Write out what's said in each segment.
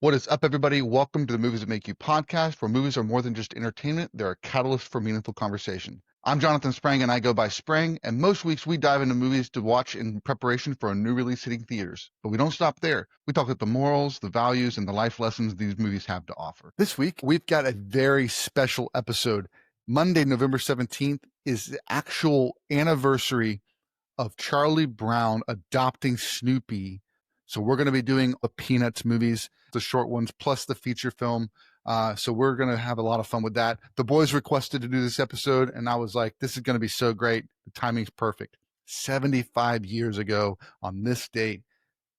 What is up, everybody? Welcome to the Movies That Make You podcast, where movies are more than just entertainment. They're a catalyst for meaningful conversation. I'm Jonathan Sprang, and I go by Sprang, and most weeks we dive into movies to watch in preparation for a new release hitting theaters. But we don't stop there. We talk about the morals, the values, and the life lessons these movies have to offer. This week, we've got a very special episode. Monday, November 17th is the actual anniversary of Charlie Brown adopting Snoopy. So we're going to be doing the Peanuts movies, the short ones, plus the feature film. So we're going to have a lot of fun with that. The boys requested to do this episode, and I was like, this is going to be so great. The timing's perfect. 75 years ago on this date,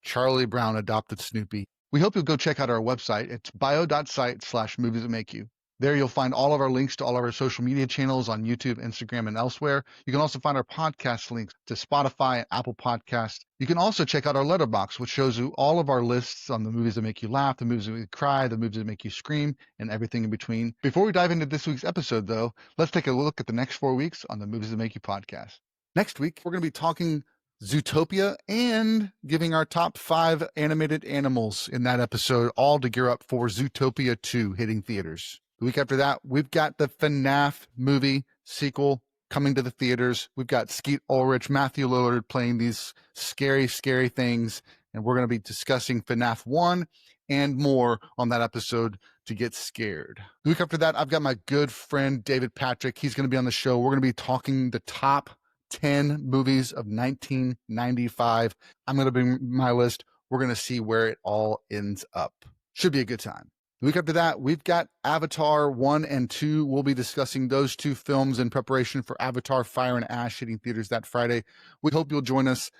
Charlie Brown adopted Snoopy. We hope you'll go check out our website. It's bio.site/movies that make you. There you'll find all of our links to all of our social media channels on YouTube, Instagram, and elsewhere. You can also find our podcast links to Spotify and Apple Podcasts. You can also check out our letterbox, which shows you all of our lists on the movies that make you laugh, the movies that make you cry, the movies that make you scream, and everything in between. Before we dive into this week's episode, though, let's take a look at the next 4 weeks on the Movies That Make You podcast. Next week, we're going to be talking Zootopia and giving our top 5 animated animals in that episode, all to gear up for Zootopia 2 hitting theaters. The week after that, we've got the FNAF movie sequel coming to the theaters. We've got Skeet Ulrich, Matthew Lillard playing these scary, scary things. And we're going to be discussing FNAF 1 and more on that episode to get scared. The week after that, I've got my good friend David Patrick. He's going to be on the show. We're going to be talking the top 10 movies of 1995. I'm going to bring my list. We're going to see where it all ends up. Should be a good time. The week after that, we've got Avatar 1 and 2. We'll be discussing those 2 films in preparation for Avatar Fire and Ash hitting theaters that Friday. We hope you'll join us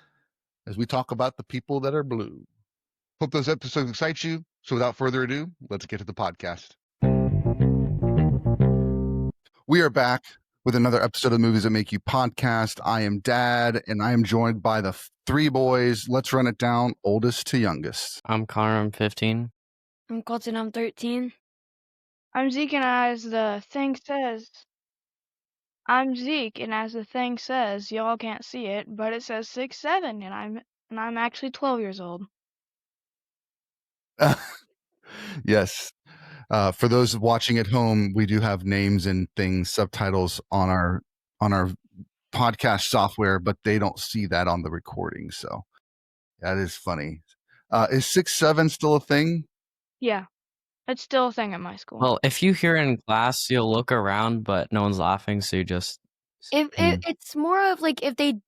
as we talk about the people that are blue. Hope those episodes excite you. So without further ado, let's get to the podcast. We are back with another episode of Movies That Make You podcast. I am Dad, and I am joined by the 3 boys. Let's run it down, oldest to youngest. I'm Connor, I'm 15. I'm Colton, I'm 13. I'm Zeke, and as the thing says, y'all can't see it, but it says 6'7", and I'm actually 12 years old. Yes. For those watching at home, we do have names and things, subtitles on our podcast software, but they don't see that on the recording. So that is funny. Is 6'7" still a thing? Yeah, it's still a thing at my school. Well, if you hear in class, you'll look around, but no one's laughing, so you just... It's more of like if the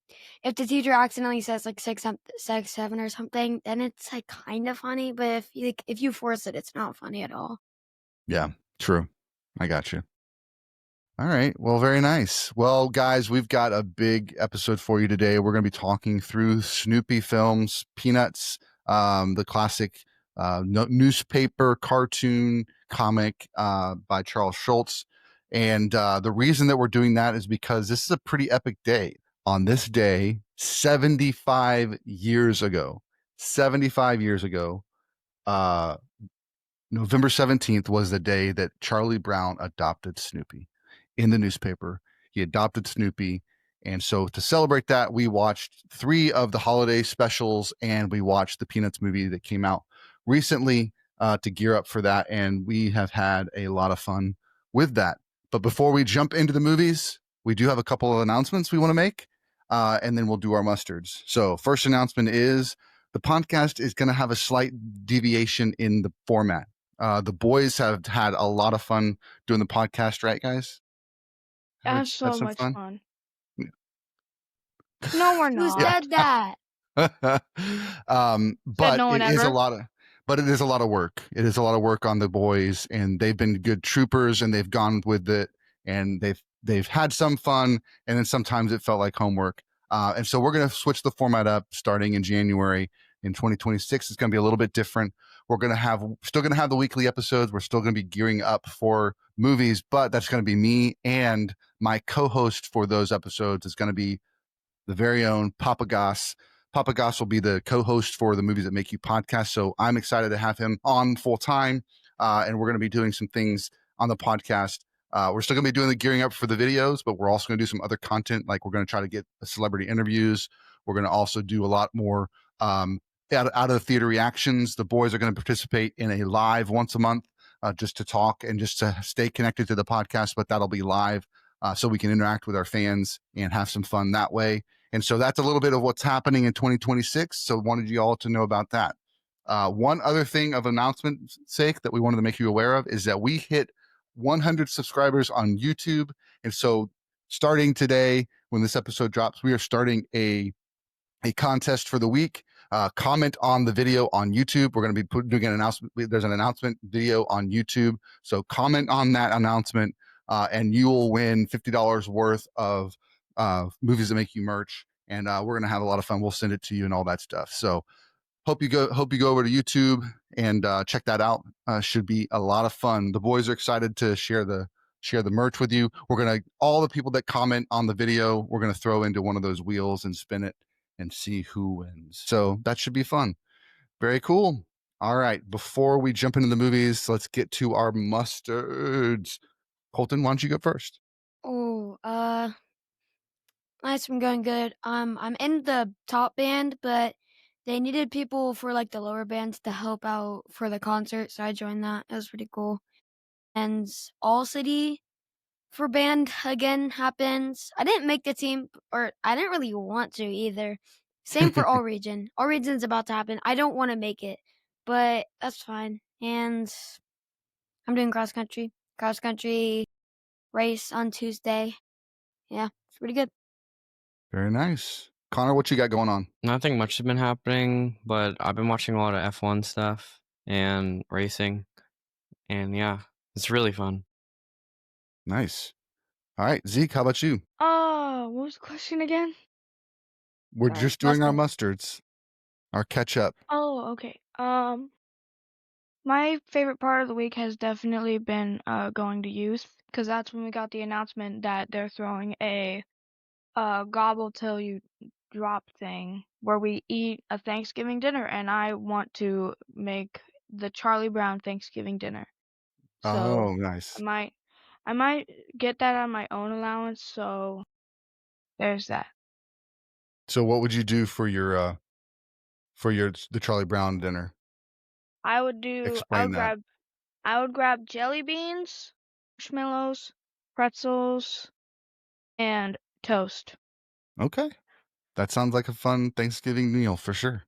teacher accidentally says like 6'7" or something, then it's like kind of funny. But if you force it, it's not funny at all. Yeah, true. I got you. All right. Well, very nice. Well, guys, we've got a big episode for you today. We're going to be talking through Snoopy films, Peanuts, the classic newspaper cartoon comic by Charles Schulz. And the reason that we're doing that is because this is a pretty epic day. On this day, 75 years ago, November 17th was the day that Charlie Brown adopted Snoopy in the newspaper. He adopted Snoopy. And so to celebrate that, we watched 3 of the holiday specials, and we watched the Peanuts movie that came out recently to gear up for that. And we have had a lot of fun with that. But before we jump into the movies, we do have a couple of announcements we want to make, and then we'll do our mustards. So first announcement is the podcast is going to have a slight deviation in the format. The boys have had a lot of fun doing the podcast, right, guys? That's so much fun. Yeah. No, we're Who not. said that? But no one it is ever. a lot of work. It is a lot of work on the boys, and they've been good troopers, and they've gone with it, and they've had some fun, and then sometimes it felt like homework. And so we're going to switch the format up starting in January. In 2026, it's going to be a little bit different. We're still going to have the weekly episodes. We're still going to be gearing up for movies, but that's going to be me, and my co-host for those episodes is going to be the very own Papa Goss. Papa Goss will be the co-host for the Movies That Make You podcast. So I'm excited to have him on full time. And we're going to be doing some things on the podcast. We're still going to be doing the gearing up for the videos, but we're also going to do some other content. Like we're going to try to get celebrity interviews. We're going to also do a lot more out of the theater reactions. The boys are going to participate in a live once a month, just to talk and just to stay connected to the podcast, but that'll be live, so we can interact with our fans and have some fun that way. And so that's a little bit of what's happening in 2026. So wanted you all to know about that. One other thing of announcement sake that we wanted to make you aware of is that we hit 100 subscribers on YouTube. And so starting today, when this episode drops, we are starting a contest for the week. Comment on the video on YouTube. We're going to be doing an announcement. There's an announcement video on YouTube. So comment on that announcement, and you will win $50 worth of movies that make you merch. And we're going to have a lot of fun. We'll send it to you and all that stuff. So hope you go over to YouTube and check that out. Should be a lot of fun. The boys are excited to share the merch with you. We're going to, all the people that comment on the video, we're going to throw into one of those wheels and spin it and see who wins. So that should be fun. Very cool. All right. Before we jump into the movies, let's get to our mustards. Colton, why don't you go first? Oh, nice. I'm going good. I'm in the top band, but they needed people for like the lower bands to help out for the concert, so I joined that. It was pretty cool. And All City for band again happens. I didn't make the team, or I didn't really want to either. Same for All Region. All Region's about to happen. I don't want to make it, but that's fine. And I'm doing cross country race on Tuesday. Yeah, it's pretty good. Very nice. Connor, what you got going on? Nothing much has been happening, but I've been watching a lot of F1 stuff and racing. And yeah, it's really fun. Nice. All right, Zeke, how about you? What was the question again? We're Sorry, just doing our mustard. mustards, our catch up. Oh, okay. My favorite part of the week has definitely been going to youth, because that's when we got the announcement that they're throwing a gobble till you drop thing where we eat a Thanksgiving dinner, and I want to make the Charlie Brown Thanksgiving dinner. Oh, So nice. I might get that on my own allowance, so there's that. So what would you do for your the Charlie Brown dinner? I Explain that. would grab jelly beans, marshmallows, pretzels, and toast. Okay. That sounds like a fun Thanksgiving meal for sure.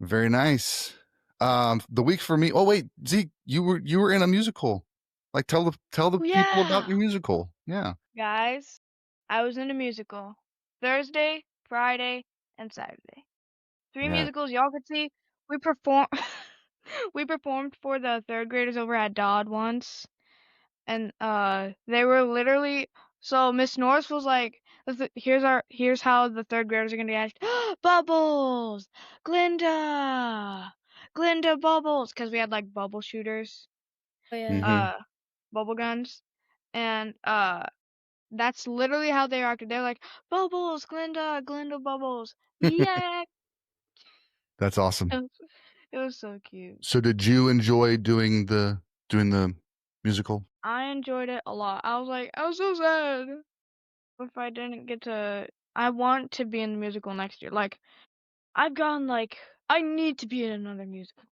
Very nice. The week for me. Oh wait, Zeke, you were in a musical. Like tell the people about Yeah. your musical. Yeah. Guys, I was in a musical Thursday, Friday, and Saturday. 3 Yeah. musicals y'all could see. We perform we performed for the third graders over at Dodd once, and they were literally, so Miss Norris was like, here's how the third graders are gonna act. Bubbles, Glinda Bubbles, because we had like bubble shooters, Oh, yeah. Mhm. bubble guns, and that's literally how they acted. They're like, Bubbles, Glinda Bubbles, yeah. That's awesome. It was so cute. So did you enjoy doing the musical? I enjoyed it a lot. I was so sad if I didn't get to. I want to be in the musical next year. Like, I've gone like, I need to be in another musical.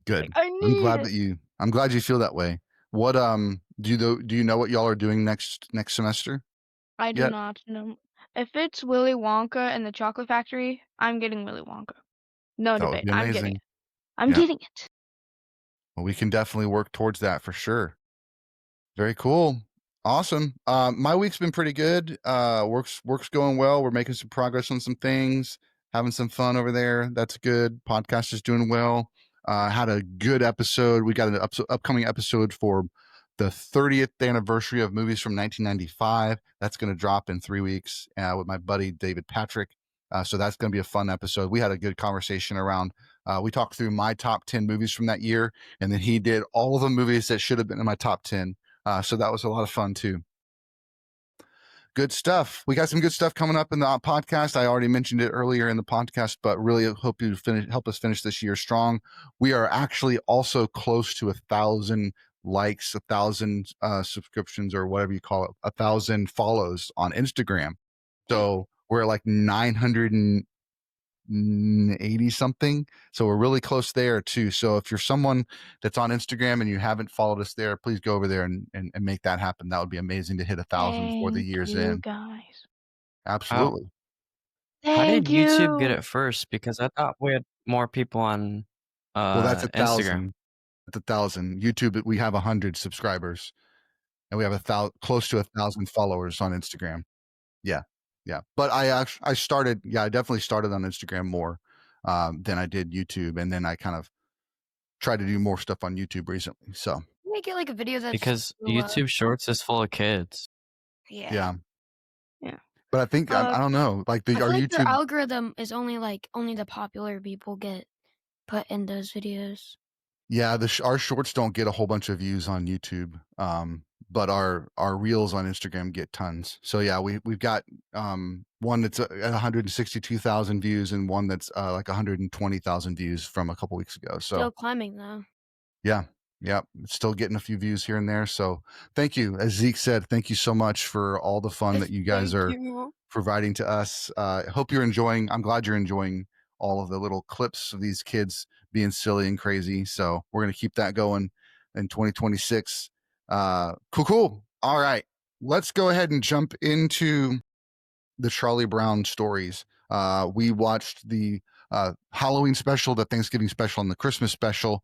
Good. Like, I I'm need glad it. I'm glad you feel that way. What do you know what y'all are doing next semester? I do Yet? not know. If it's Willy Wonka and the Chocolate Factory, I'm getting Willy Wonka. No That would debate. be I'm getting amazing. it. I'm Yeah. getting it. Well, we can definitely work towards that for sure. Very cool. Awesome. My week's been pretty good. Work's going well. We're making some progress on some things, having some fun over there. That's good. Podcast is doing well. Had a good episode. We got an upcoming episode for the 30th anniversary of movies from 1995. That's going to drop in 3 weeks with my buddy David Patrick. So that's going to be a fun episode. We had a good conversation around. We talked through my top 10 movies from that year, and then he did all of the movies that should have been in my top 10. So that was a lot of fun too. Good stuff. We got some good stuff coming up in the podcast. I already mentioned it earlier in the podcast, but really hope you help us finish this year strong. We are actually also close to 1,000 likes, 1,000 subscriptions, or whatever you call it, 1,000 follows on Instagram. So we're like 900 80 something. So we're really close there too. So if you're someone that's on Instagram and you haven't followed us there, please go over there and make that happen. That would be amazing to hit 1,000 before the Thank year's you in. guys. How Absolutely. how did Thank YouTube get you. it first? Because I thought we had more people on Well, that's Instagram. 1,000. That's 1,000. YouTube, we have 100 subscribers and we have close to 1,000 followers on Instagram. Yeah. Yeah. But I definitely started on Instagram more than I did YouTube. And then I kind of tried to do more stuff on YouTube recently. So Make it like a video that's Because YouTube Shorts is full of kids. yeah. Yeah. But I think I don't know. Like I feel our like their YouTube, algorithm is only the popular people get put in those videos. yeah, our shorts don't get a whole bunch of views on YouTube. But our reels on Instagram get tons. So yeah, we've got one that's at 162,000 views and one that's like 120,000 views from a couple weeks ago. So Still climbing though. yeah, still getting a few views here and there. So thank you, as Zeke said, thank you so much for all the fun that you guys are providing to us. I hope you're enjoying. I'm glad you're enjoying all of the little clips of these kids being silly and crazy. So we're gonna keep that going in 2026. Cool. All right, let's go ahead and jump into the Charlie Brown stories. We watched the Halloween special, the Thanksgiving special, and the Christmas special.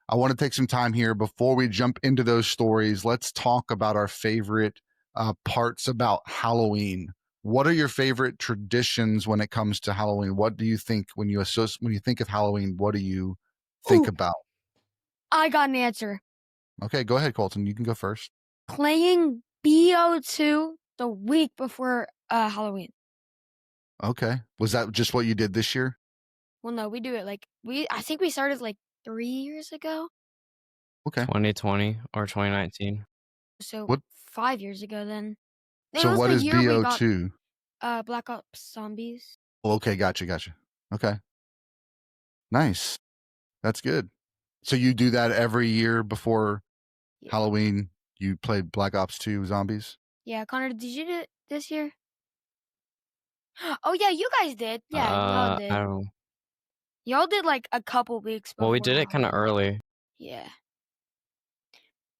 I want to take some time here before we jump into those stories. Let's talk about our favorite parts about Halloween. What are your favorite traditions when it comes to Halloween? What do you think when you think of Halloween? What do you think about? I got an answer. Okay, go ahead, Colton. You can go first. Playing BO2 the week before Halloween. Okay, was that just what you did this year? Well, no, we do it I think we started 3 years ago. Okay. 2020 or 2019. So What? 5 years ago then. So was what the is year we got BO2? Black Ops Zombies. Oh, okay, gotcha. Okay, nice. That's good. So you do that every year before Yeah. Halloween? You played Black Ops 2 Zombies? Yeah, Connor, did you do it this year? Oh yeah, you guys did. Yeah, y'all I did. don't. Y'all did a couple weeks before. Well, we did it kind of Halloween. early. Yeah.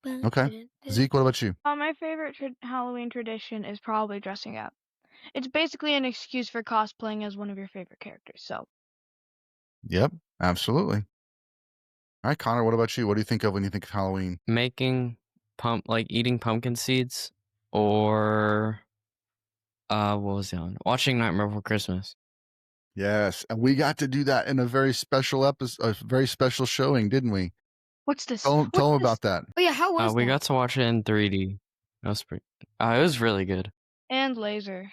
Okay. Zeke, what about you? My favorite Halloween tradition is probably dressing up. It's basically an excuse for cosplaying as one of your favorite characters. So Yep, absolutely. All right, Connor, what about you? What do you think of when you think of Halloween? Making eating pumpkin seeds, or what was the other one? Watching Nightmare Before Christmas. Yes, and we got to do that in a very special episode, a very special showing, didn't we? what's this? Tell them about that. Oh yeah, how was We that? got to watch it in 3D. That was pretty. It was really good. And laser.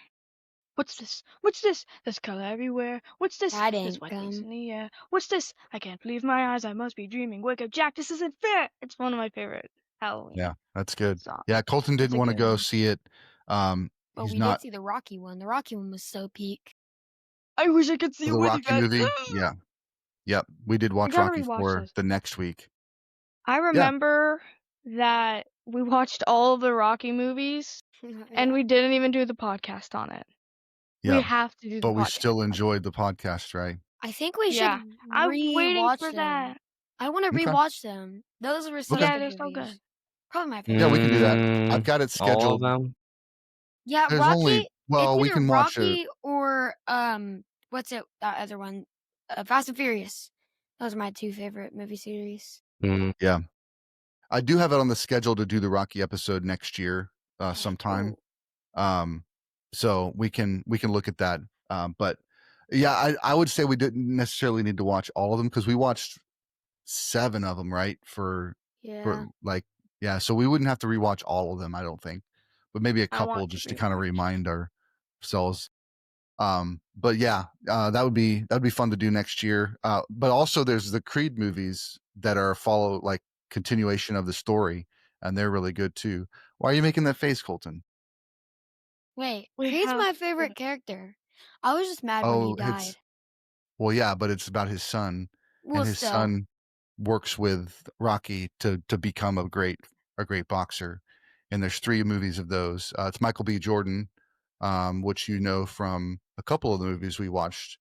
What's this? What's this? There's color everywhere. What's this? That There's ain't white things gum. in the air. What's this? I can't believe my eyes. I must be dreaming. Wake up, Jack. This isn't fair. It's one of my favorite Halloween Yeah, that's good. songs. Yeah, Colton It's didn't a want to good go one. see it. But He's we not did see the Rocky one. The Rocky one was so peak. I wish I could see the it with you Rocky guys. movie. Yeah, yep. We did watch gotta Rocky rewatch 4 this. the next week. I remember that we watched all of the Rocky movies and we didn't even do the podcast on it. Yeah, We have to do the but we podcast still on it. enjoyed the podcast, right? I think we Yeah, should I'm waiting rewatch for them. that. I want to Okay. rewatch them. Those were such Okay. Yeah, good they're so movies. good. Probably my favorite. Yeah, we can do that. I've got it All of scheduled. them. Yeah, There's Rocky. only well, it's we either can watch it. Rocky or what's it? That other one, Fast and Furious. Those are my two favorite movie series. Yeah, I do have it on the schedule to do the Rocky episode next year, sometime. Cool. So we can look at that. But yeah, I would say we didn't necessarily need to watch all of them because we watched 7 of them, right? Yeah. Yeah, so we wouldn't have to rewatch all of them, I don't think, but maybe a I want couple to just to kind of rewatch. remind ourselves. But yeah, that would be fun to do next year. But also there's the Creed movies that are continuation of the story, and they're really good too. Why are you making that face, Colton? Wait, We Creed's have my to favorite character. I was just mad when he died. Well, yeah, but it's about his son, Well, and his still. son works with Rocky to become a great boxer. And there's 3 movies of those. It's Michael B. Jordan, which you know from a couple of the movies we watched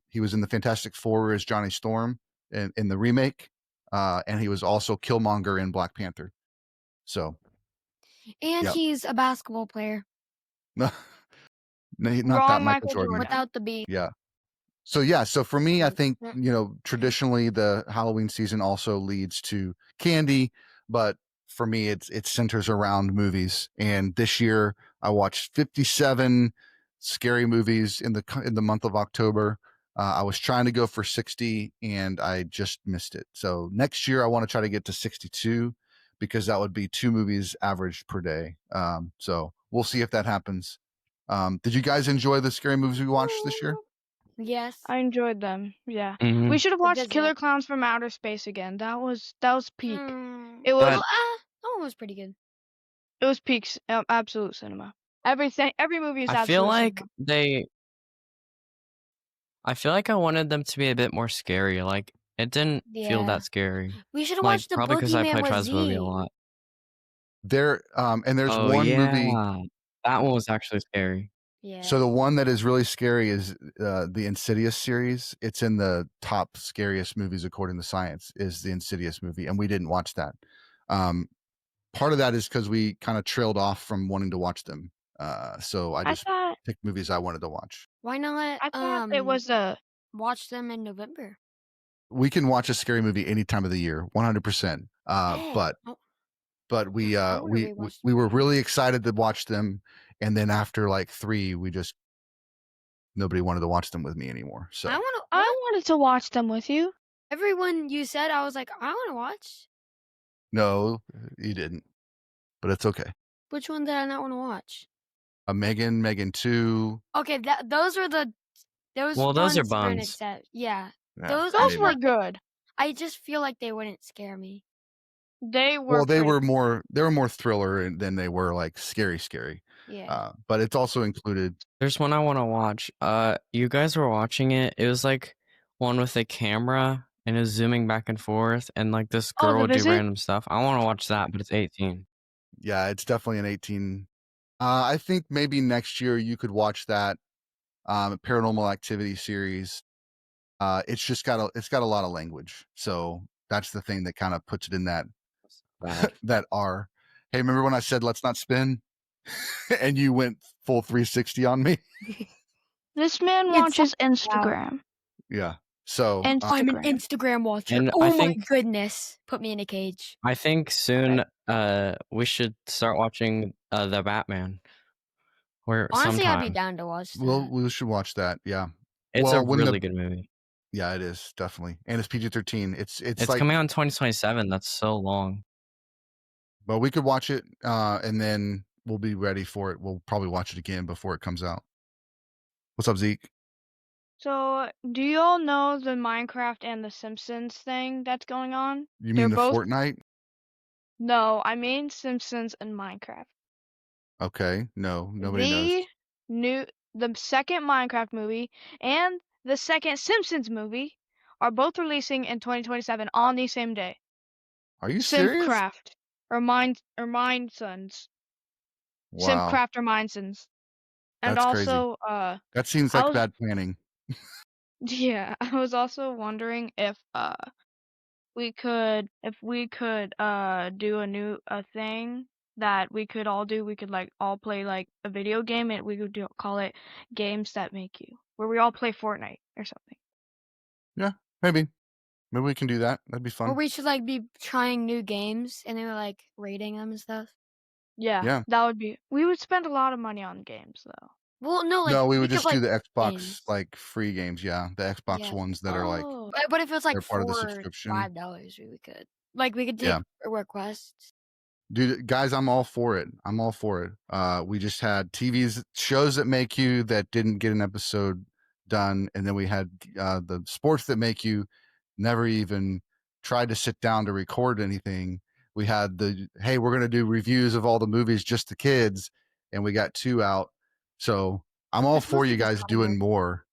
He was in the Fantastic Four as Johnny Storm in the remake, and he was also Killmonger in Black Panther. So, And yep. he's a basketball player No, not Wrong, that Michael Michael Jordan. Jordan. without the B. Yeah. So for me, I think, Yeah. traditionally the Halloween season also leads to candy, but for me, it centers around movies. And this year I watched 57 scary movies in the month of October. I was trying to go for 60 and I just missed it. So next year I want to try to get to 62 because that would be 2 movies averaged per day. So we'll see if that happens. Did you guys enjoy the scary movies we watched this year? Yes. I enjoyed them. Yeah. Mhm. We should have The watched visit. Killer Clowns from Outer Space again. That was peak. Mm. It Well, was that one was pretty good. it was peak absolute cinema. Every movie is I feel absolute like cinema. I feel like I wanted them to be a bit more scary. Like it didn't feel Yeah. that scary. We should have Like watched the probably because I Boogeyman played with Phasmophobia a Z. lot. There and there's Oh one movie. yeah, that one was actually scary. Yeah. So the one that is really scary is the Insidious series. It's in the top scariest movies according to science. Is the Insidious movie, and we didn't watch that. Part of that is because we kind of trailed off from wanting to watch them. So I just picked movies I wanted to watch. Why not? I thought it was watch them in November. We can watch a scary movie any time of the year, 100%. But we were really excited to watch them, and then after like 3, nobody wanted to watch them with me anymore. So I wanted to watch them with you. Everyone you said, I was like, I want to watch. No, you didn't, but it's okay. Which one did I not want to watch? Megan 2. Okay, those were those. Well, those are buns. buns. Yeah, those were good. I just feel like they wouldn't scare me. They were. Well, they were more thriller than they were like scary. Yeah. But it's also included. There's one I want to watch. You guys were watching it. It was like one with a camera and it was zooming back and forth, and like this girl would do random stuff. I want to watch that, but it's 18. Yeah, it's definitely an 18. I think maybe next year you could watch that Paranormal Activity series. It's got a lot of language, so that's the thing that kind of puts it in that that R. Hey, remember when I said let's not spin, and you went full 360 on me? This man watches Instagram. Yeah. So I'm an Instagram watcher. And my goodness, put me in a cage. I think soon we should start watching the Batman. Or honestly, sometime. I'd be down to watch that. Well, we should watch that. Yeah, it's a really good movie. Yeah, it is definitely, and it's PG-13. It's like, coming out in 2027. That's so long. But we could watch it, and then we'll be ready for it. We'll probably watch it again before it comes out. What's up, Zeke? So, do you all know the Minecraft and the Simpsons thing that's going on? You mean the Fortnite? No, I mean Simpsons and Minecraft. Okay, no, nobody knows. The second Minecraft movie and the second Simpsons movie are both releasing in 2027 on the same day. Are you serious? Simpcraft or Mindsons. Wow. Simpcraft or Mindsons. And that's also, crazy. That seems like bad planning. Yeah, I was also wondering if we could do a thing that we could all do. We could like all play like a video game, and we could call it Games That Make You, where we all play Fortnite or something. Yeah, maybe we can do that. That'd be fun. Or we should like be trying new games and then we're like rating them and stuff. Yeah, that would be. We would spend a lot of money on games though. Well, no, no, we would just do the Xbox games. Like free games. Yeah, the Xbox ones that are like. But if it's like part of the subscription, $5, we could take requests. Dude, guys, I'm all for it. We just had shows that make you that didn't get an episode done, and then we had the sports that make you never even tried to sit down to record anything. We had hey, we're gonna do reviews of all the movies, just the kids, and we got 2 out. So I'm all for you guys doing more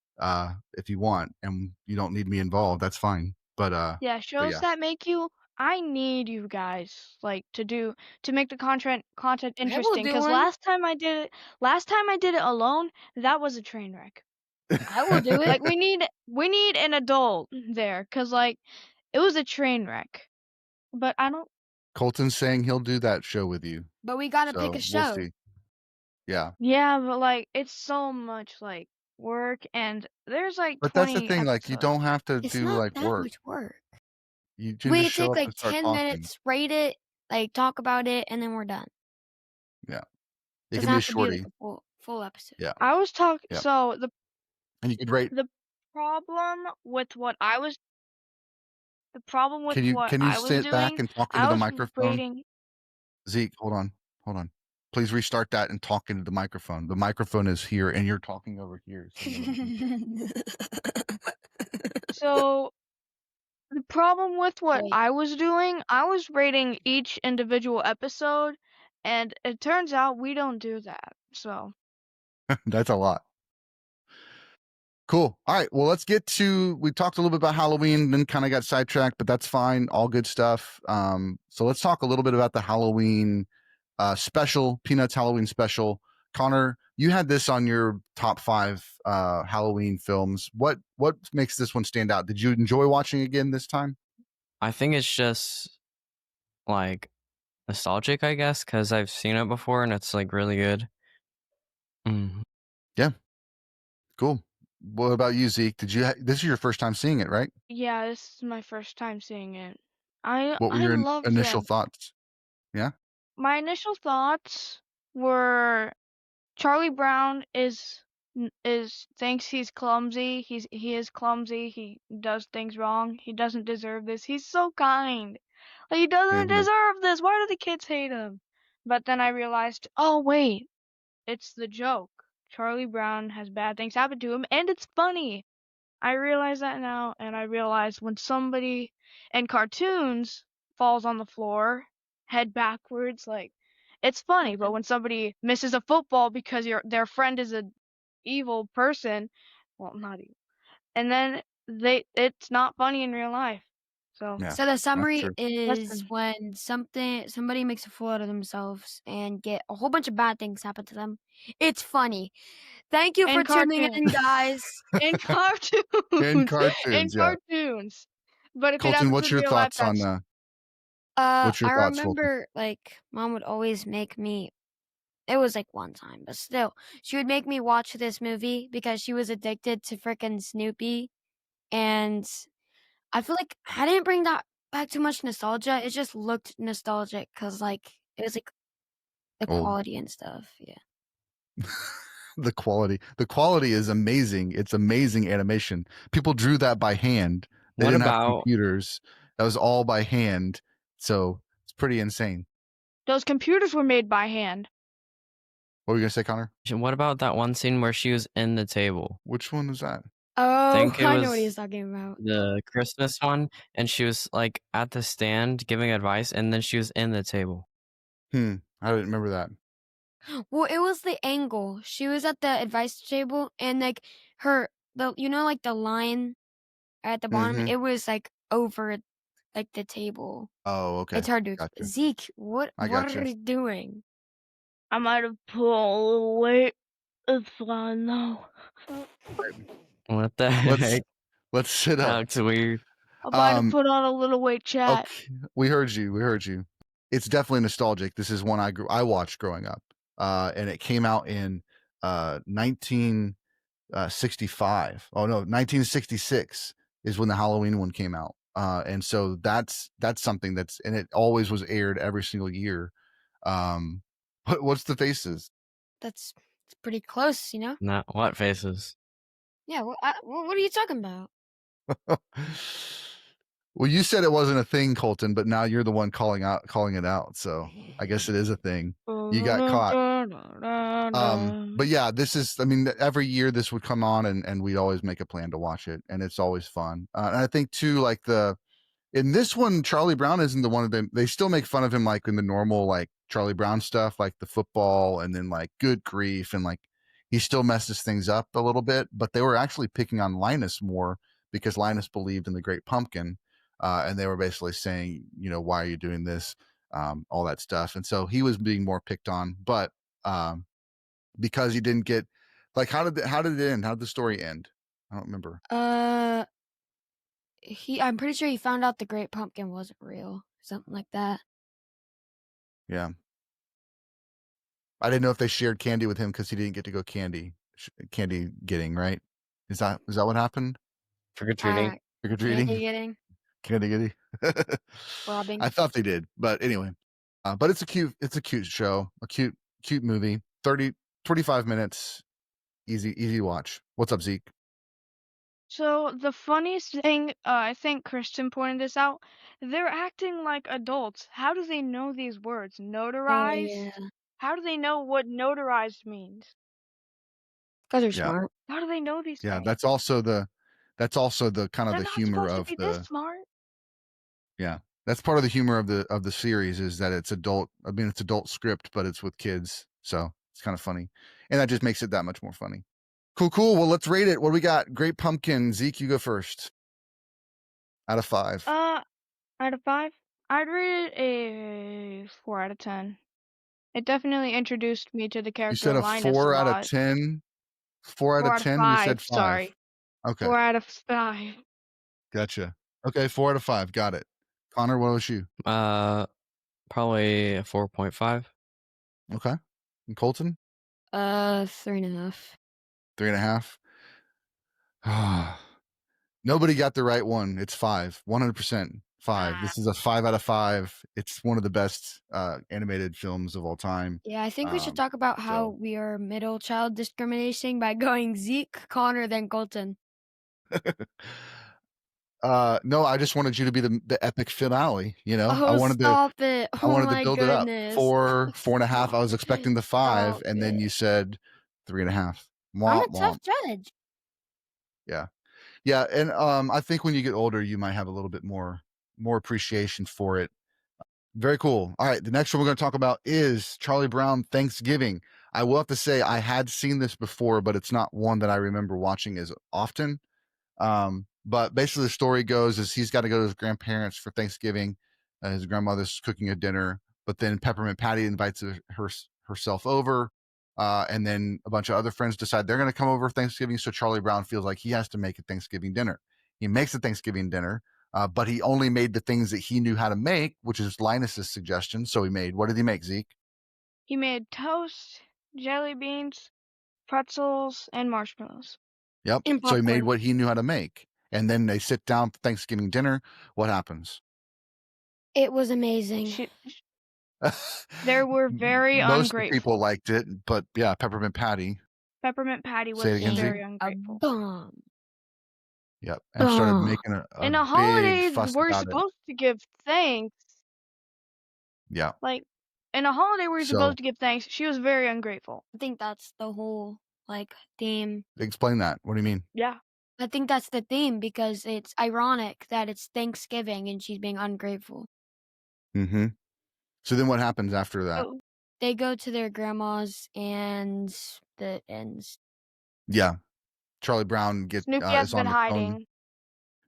if you want, and you don't need me involved. That's fine. But shows that make you. I need you guys like to make the content interesting, because last time I did it alone, that was a train wreck. I will do it. Like we need an adult there, cause like it was a train wreck. But I don't. Colton's saying he'll do that show with you. But we gotta pick So a we'll show. see. Yeah. Yeah, but like it's so much like work, and there's like But that's the 20 thing, like you episodes. don't have to It's do not like that work. much work. You can We just show take up like and start 10 talking. minutes, rate it, like talk about it, and then we're done. Yeah. It Doesn't can be a have to be like shorty. a full episode. Yeah. I was talking. Yeah. So And you could rate. the problem with what I was Can you sit back doing, and talk into I the was microphone? rating. Zeke, hold on. Please restart that and talk into the microphone. The microphone is here and you're talking over here. So the problem with what Wait. I was doing, I was rating each individual episode, and it turns out we don't do that. So That's a lot. Cool. All right. Well, let's get to, we talked a little bit about Halloween, then kind of got sidetracked, but that's fine. All good stuff. So let's talk a little bit about the Halloween special, Peanuts Halloween special. Connor, you had this on your top 5 Halloween films. What makes this one stand out? Did you enjoy watching again this time? I think it's just like nostalgic, I guess, because I've seen it before and it's like really good. Yeah. Cool. What about you, Zeke? This is your first time seeing it, right? yeah, this is my first time seeing it. What were I your loved initial them. thoughts? Yeah. My initial thoughts were Charlie Brown is thinks he's clumsy. He is clumsy. He does things wrong. He doesn't deserve this. He's so kind. Like he doesn't deserve this. Why do the kids hate him? But then I realized, oh wait, it's the joke. Charlie Brown has bad things happen to him, and it's funny. I realize that now, and I realize when somebody in cartoons falls on the floor, head backwards, like it's funny. But when somebody misses a football because their friend is a evil person, well, not evil, and then it's not funny in real life. So Yeah. So the summary true. is when somebody makes a fool out of themselves and get a whole bunch of bad things happen to them. It's funny. Thank you for In tuning in, cartoons. guys. in cartoons, In cartoons, yeah. cartoons. But if it Colton, happens what's in your real life, thoughts on that's what's your I thoughts, Colton? remember like mom would always make me. It was like one time, but still, she would make me watch this movie because she was addicted to frickin' Snoopy, and I feel like I didn't bring that back too much nostalgia. It just looked nostalgic because like it was like the Old. quality and stuff. Yeah. The quality is amazing. It's amazing animation. People drew that by hand. They What didn't have about computers. That was all by hand. So it's pretty insane. those computers were made by hand. What were you gonna say, Connor? what about that one scene where she was in the table? Which one is that? Oh, Think it I know what was he's talking about. the Christmas one, and she was like at the stand giving advice, and then she was in the table. I didn't remember that. Well, it was the angle. She was at the advice table, and like like the line at the bottom, Mhm. it was like over like the table. Oh, okay. It's hard to Gotcha. Zeke, what I are gotcha. you doing? I might have put a little weight. It's fine though. What the heck? Let's sit up. That's weird. I might have put on a little weight, chat. Okay. We heard you. It's definitely nostalgic. This is one I watched growing up. And it came out in 1965. Oh no, 1966 is when the Halloween one came out. And so that's something and it always was aired every single year. What's the faces? It's pretty close, you know? Not what faces? Yeah, what are you talking about? Well, you said it wasn't a thing, Colton, but now you're the one calling it out. So I guess it is a thing. You got caught. But yeah, every year this would come on and we'd always make a plan to watch it, and it's always fun. And I think too, like in this one, Charlie Brown isn't the one of them. They still make fun of him like in the normal like Charlie Brown stuff, like the football, and then like good grief, and like he still messes things up a little bit. But they were actually picking on Linus more because Linus believed in the Great Pumpkin, and they were basically saying, why are you doing this, all that stuff. And so he was being more picked on, but because he didn't get Like, how did it end? How did the story end? I don't remember. I'm pretty sure he found out the Great Pumpkin wasn't real, something like that. Yeah. I didn't know if they shared candy with him because he didn't get to go candy getting, right? Is that what happened? Trick or treating. Trick or Candy treating? getting, Candy getting? robbing. I thought they did, but anyway. But it's a cute show, a cute movie. 25 minutes, easy watch. What's up, Zeke? So the funniest thing, I think Kristen pointed this out, they're acting like adults. How do they know these words? Oh Notarized? yeah, How do they know what notarized means? because they're Yeah. smart. How do they know these Yeah, things? that's also the kind of They're the not humor supposed to of be the this smart. yeah. That's part of the humor of the series is that it's adult. I mean, it's adult script, but it's with kids, so it's kind of funny, and that just makes it that much more funny. Cool. Well, let's rate it. What do we got? Great Pumpkin. Zeke, you go first. Out of 5. Out of 5, I'd rate it a 4 out of 10. It definitely introduced me to the You character said a Linus a 4 out of lot. 10. 4 out 4 of out of 10. We 5, said 5. sorry. Okay, 4 out of 5. gotcha. Okay, 4 out of 5. Got it. Connor, what was you? Probably a 4.5. Okay. And Colton? 3.5. 3.5. Nobody got the right one. It's 5. 100%. 5. This is a 5 out of 5. It's one of the best animated films of all time. Yeah, I think we should talk about how we are middle child discrimination by going Zeke, Connor, then Colton. No, I just wanted you to be the epic finale. You know, Oh, I wanted stop it! I Oh wanted to my build it up. goodness! 4.5. Stop I was expecting the 5, Stop and then you it. said 3.5. I'm Womp a tough womp. judge. Yeah, and I think when you get older, you might have a little bit more appreciation for it. Very cool. All right, the next one we're going to talk about is Charlie Brown Thanksgiving. I will have to say I had seen this before, but it's not one that I remember watching as often. But basically, the story goes is he's got to go to his grandparents for Thanksgiving. His grandmother's cooking a dinner, but then Peppermint Patty invites herself over. And then a bunch of other friends decide they're going to come over for Thanksgiving. So Charlie Brown feels like he has to make a Thanksgiving dinner. He makes a Thanksgiving dinner, but he only made the things that he knew how to make, which is Linus's suggestion. So he made, what did he make, Zeke? He made toast, jelly beans, pretzels, and marshmallows. Yep. And So he made popcorn. what he knew how to make. And then they sit down for Thanksgiving dinner. What happens? It was amazing. They were very Most people ungrateful. liked it, but yeah, Peppermint Patty. Peppermint Patty was Say it again, very Zeke. A ungrateful. bomb. Yep. And started Bomb. making a In the big holidays, fuss we're about it. supposed to give thanks. Yeah. Like, in a holiday where you're So supposed to give thanks, she was very ungrateful. I think that's the whole theme. explain that. What do you mean? Yeah. I think that's the theme because it's ironic that it's Thanksgiving and she's being ungrateful. Mm-hmm. So then what happens after that? So, They go to their grandma's and the ends. Yeah. Charlie Brown Snoopy has is been on the phone. hiding.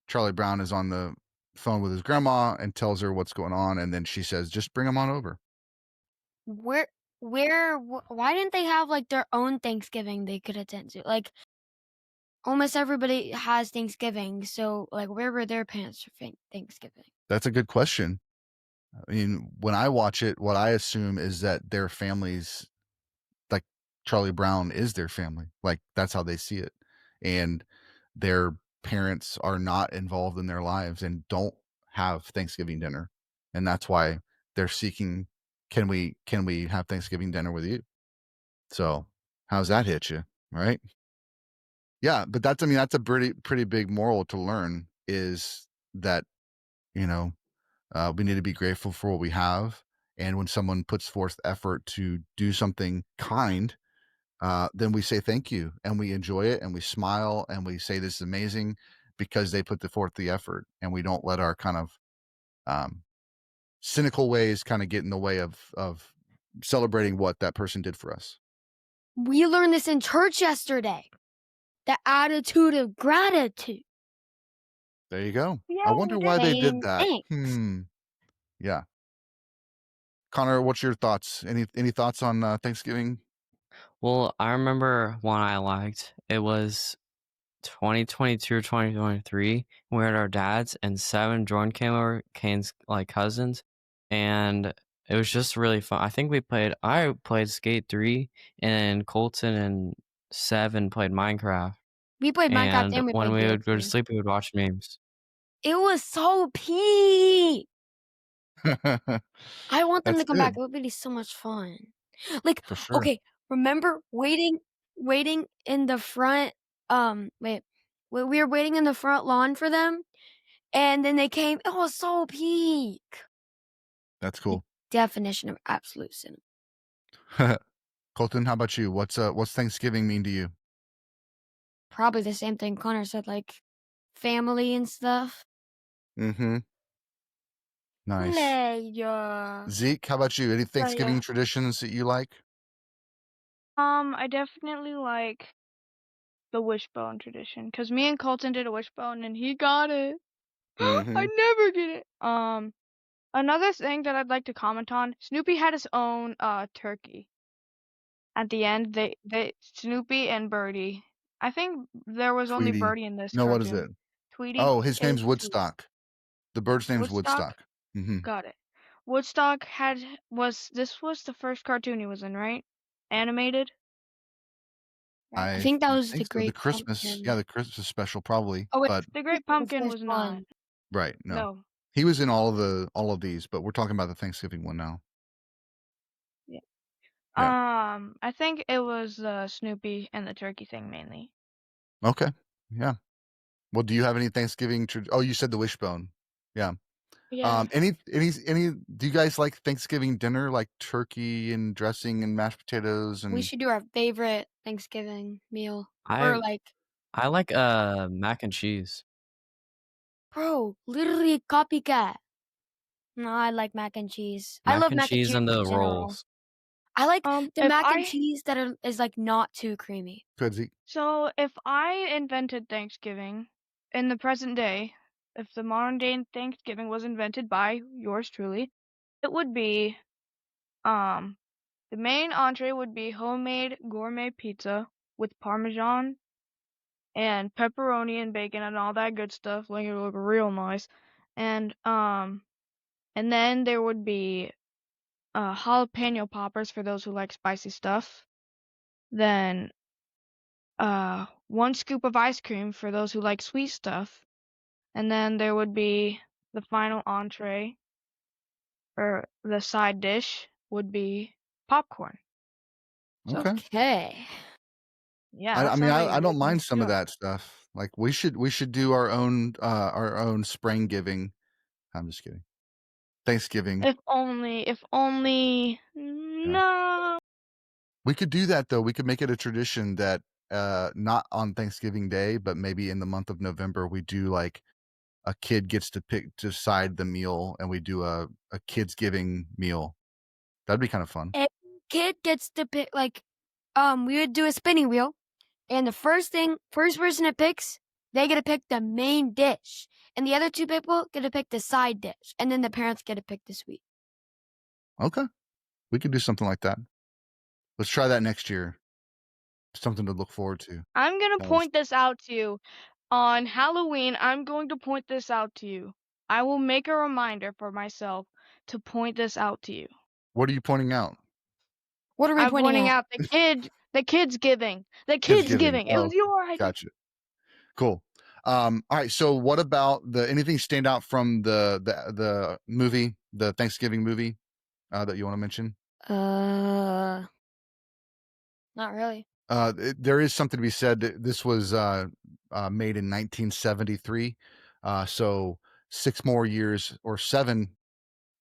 Charlie Brown is on the phone with his grandma and tells her what's going on, and then she says, "Just bring him on over." Why didn't they have their own Thanksgiving they could attend to? Almost everybody has Thanksgiving, so where were their parents for Thanksgiving? That's a good question. I mean, when I watch it, what I assume is that their families, like Charlie Brown is their family. Like that's how they see it. And their parents are not involved in their lives and don't have Thanksgiving dinner. And that's why they're seeking, can we have Thanksgiving dinner with you? So how's that hit you? Right. Yeah. But that's a pretty big moral to learn is that, you know, we need to be grateful for what we have. And when someone puts forth effort to do something kind, then we say thank you and we enjoy it and we smile and we say this is amazing because they put forth the effort, and we don't let our kind of cynical ways kind of get in the way of celebrating what that person did for us. We learned this in church yesterday. The attitude of gratitude. There you go. Yeah, I wonder why they did that. Thanks. Yeah. Connor, what's your thoughts? Any thoughts on Thanksgiving? Well, I remember one I liked. It was 2022 or 2023. We had our dads and 7 Jordan came over, Kane's like cousins, and it was just really fun. I played Skate 3 and Colton and 7 played Minecraft. We played Minecraft And and we when played we would go to dancing. sleep, we would watch memes. It was so peak. I want them That's to come back. good. It would be so much fun. Like, For sure. okay, remember waiting in the front, wait, we were waiting in the front lawn for them, and then they came. It was so peak. That's The cool. definition of absolute sin. Colton, how about you? What's Thanksgiving mean to you? Probably the same thing Connor said, like family and stuff. Mm-hmm. Nice. Yeah. Zeke, how about you? Any Thanksgiving traditions that you like? I definitely like the wishbone tradition because me and Colton did a wishbone and he got it. Mm-hmm. I never get it. Another thing that I'd like to comment on: Snoopy had his own turkey. At the end, they Snoopy and Birdie. I think there was only Tweety. Birdie in this No, what is cartoon. it? Tweety. Oh, his It was name's Tweety. Woodstock. The bird's name's Woodstock. Woodstock. Mm-hmm. Got it. Woodstock was the first cartoon he was in, right? Animated. Right. I I think that was the think so. The Great Christmas, Pumpkin. yeah, the Christmas special probably. Oh wait, But The Great the Pumpkin first was not. one. right, no. No. He was in all of these, but we're talking about the Thanksgiving one now. Yeah. Yeah. I think it was Snoopy and the turkey thing mainly. Okay. Yeah. Well, do you have any Thanksgiving? Oh, you said the wishbone. Yeah. Yeah. Any? Do you guys like Thanksgiving dinner, like turkey and dressing and mashed potatoes We and? should do our favorite Thanksgiving meal. I Or like, I like mac and cheese. bro, literally copycat. No, I like mac and cheese. I Mac love and mac and cheese cheese and in the general. rolls. I like the If mac and I cheese that is like not too creamy. Good, Zeke. so if I invented Thanksgiving in the present day, if the modern day Thanksgiving was invented by yours truly, it would be the main entree would be homemade gourmet pizza with parmesan and pepperoni and bacon and all that good stuff, like it would look real nice. And then there would be jalapeno poppers for those who like spicy stuff. Then 1 scoop of ice cream for those who like sweet stuff. And then there would be the final entree, or the side dish would be popcorn. So, Okay. Okay. yeah, I that mean, sounds like a I don't good mind some of meal. that stuff. Like we should do our own Sprang giving. I'm just kidding. Thanksgiving. If only. Yeah. No. We could do that though. We could make it a tradition that not on Thanksgiving Day, but maybe in the month of November, we do like a kid gets to decide the meal, and we do a kids giving meal. That'd be kind of fun. Every kid gets to pick, like, we would do a spinning wheel, and the first person it picks, they get to pick the main dish, and the other 2 people get to pick the side dish, and then the parents get to pick the sweet. Okay, we could do something like that. Let's try that next year. Something to look forward to. I'm going to point this out to you. On Halloween, I'm going to point this out to you. I will make a reminder for myself to point this out to you. What are you pointing out? What are we I'm pointing out the kids giving. The kids giving. It Oh, was your idea. gotcha. Cool. All right. So, what about anything stand out from the movie, the Thanksgiving movie, that you want to mention? Not really. There is something to be said. This was made in 1973, so 6 more years or 7